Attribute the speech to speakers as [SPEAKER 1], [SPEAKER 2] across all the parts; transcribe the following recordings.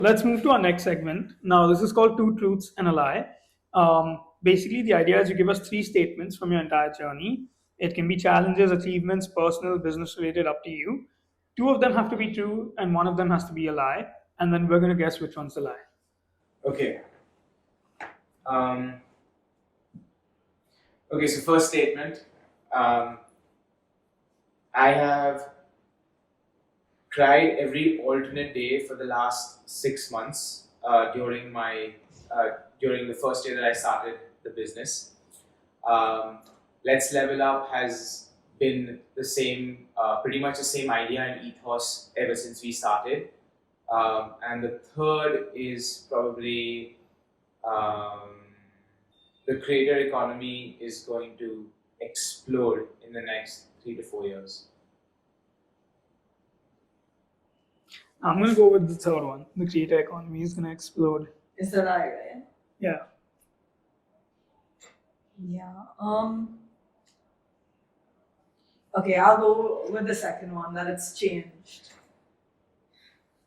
[SPEAKER 1] Let's move to our next segment. Now, this is called Two Truths and a Lie. Basically, the idea is you give us three statements from your entire journey. It can be challenges, achievements, personal, business related, up to you. Two of them have to be true, and one of them has to be a lie. And then we're going to guess which one's the lie.
[SPEAKER 2] Okay. So first statement. I have tried every alternate day for the last 6 months during the first year that I started the business. Let's Level Up has been the same, pretty much the same idea and ethos ever since we started. And the third is probably the creator economy is going to explode in the next 3 to 4 years.
[SPEAKER 1] I'm going to go with the third one. The creator economy is going to explode.
[SPEAKER 3] Is that right?
[SPEAKER 1] Yeah.
[SPEAKER 3] Yeah. Okay, I'll go with the second one, that it's changed.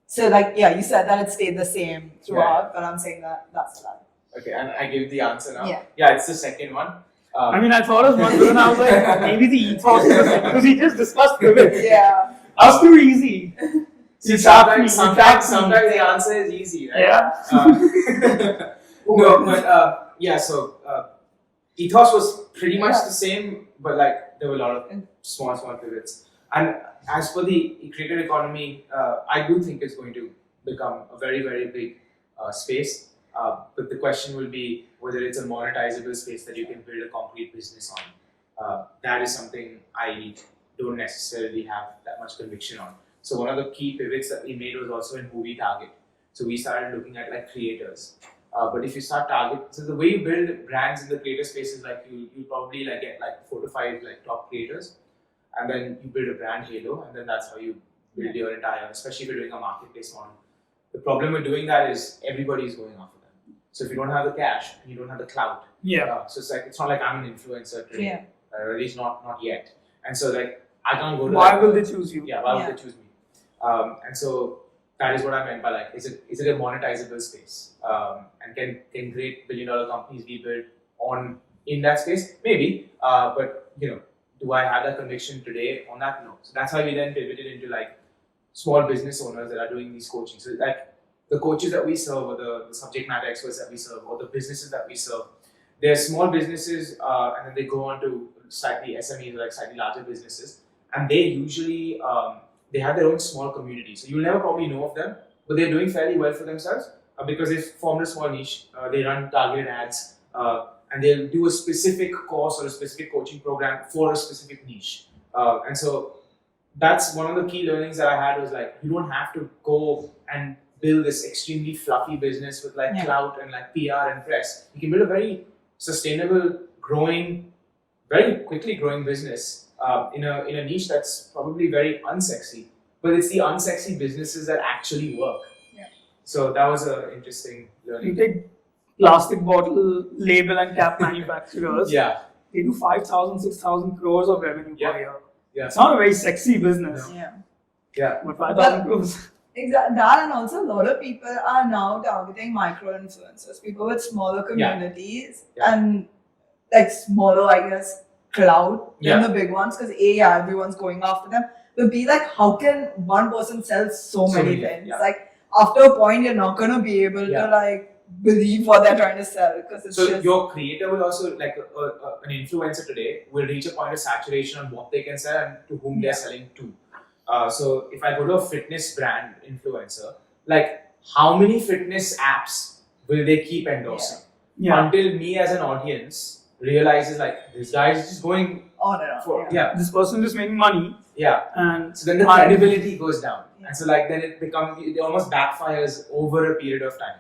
[SPEAKER 3] So, you said that it stayed the same throughout, but I'm saying that that's a lie.
[SPEAKER 2] Okay, and I give the answer now.
[SPEAKER 3] Yeah,
[SPEAKER 2] it's the second one.
[SPEAKER 1] I thought it was one, but then I was like, maybe the ethos is the same, because he just discussed pivots.
[SPEAKER 3] Yeah.
[SPEAKER 1] That's too easy.
[SPEAKER 2] See, sometimes the answer is easy, right?
[SPEAKER 1] Yeah.
[SPEAKER 2] So ethos was pretty much the same, but there were a lot of small pivots. And as for the creator economy, I do think it's going to become a very, very big space. But the question will be whether it's a monetizable space that you can build a concrete business on. That is something I don't necessarily have that much conviction on. So one of the key pivots that we made was also in who we target. So we started looking at creators. But if you start so the way you build brands in the creator space is you probably get 4 to 5 top creators, and then you build a brand halo, and then that's how you build your entire, especially if you're doing a marketplace model. The problem with doing that is everybody is going after them. So if you don't have the cash and you don't have the clout, so it's not like I'm an influencer today, at least not yet. And so I can't go to
[SPEAKER 1] why will they choose you?
[SPEAKER 2] Yeah, why would they choose me? And so that is what I meant by is it a monetizable space? And can great billion-dollar companies be built in that space? Maybe, but do I have that conviction today on that? No. So that's how we then pivoted into small business owners that are doing these coaching. So the coaches that we serve, or the subject matter experts that we serve, or the businesses that we serve, they're small businesses, and then they go on to slightly SMEs, or slightly larger businesses, and they usually they have their own small community. So you'll never probably know of them, but they're doing fairly well for themselves because they've formed a small niche. They run targeted ads, and they'll do a specific course or a specific coaching program for a specific niche. And so that's one of the key learnings that I had was you don't have to go and build this extremely fluffy business with clout and PR and press. You can build a very sustainable, growing, very quickly growing business in a niche that's probably very unsexy, but it's the unsexy businesses that actually work.
[SPEAKER 3] Yeah.
[SPEAKER 2] So that was an interesting learning.
[SPEAKER 1] You take plastic bottle label and cap manufacturers. They do 5,000, 6,000 crores of revenue per year.
[SPEAKER 2] Yeah.
[SPEAKER 1] It's not a very sexy business.
[SPEAKER 3] Yeah.
[SPEAKER 2] Yeah.
[SPEAKER 1] But 5,000 crores.
[SPEAKER 3] Exactly. That, and also a lot of people are now targeting micro-influencers, people with smaller communities and smaller, I guess, clout than the big ones, because everyone's going after them. But be how can one person sell so many things?
[SPEAKER 2] Yeah.
[SPEAKER 3] After a point, you're not gonna be able to believe what they're trying to sell, because it's just
[SPEAKER 2] your creator will also an influencer today will reach a point of saturation on what they can sell and to whom they're selling to. So if I go to a fitness brand influencer, how many fitness apps will they keep endorsing? Until me as an audience realizes this guy is just going
[SPEAKER 3] on and on.
[SPEAKER 1] This person is just making money.
[SPEAKER 2] And so then the credibility goes down. And so then it almost backfires over a period of time.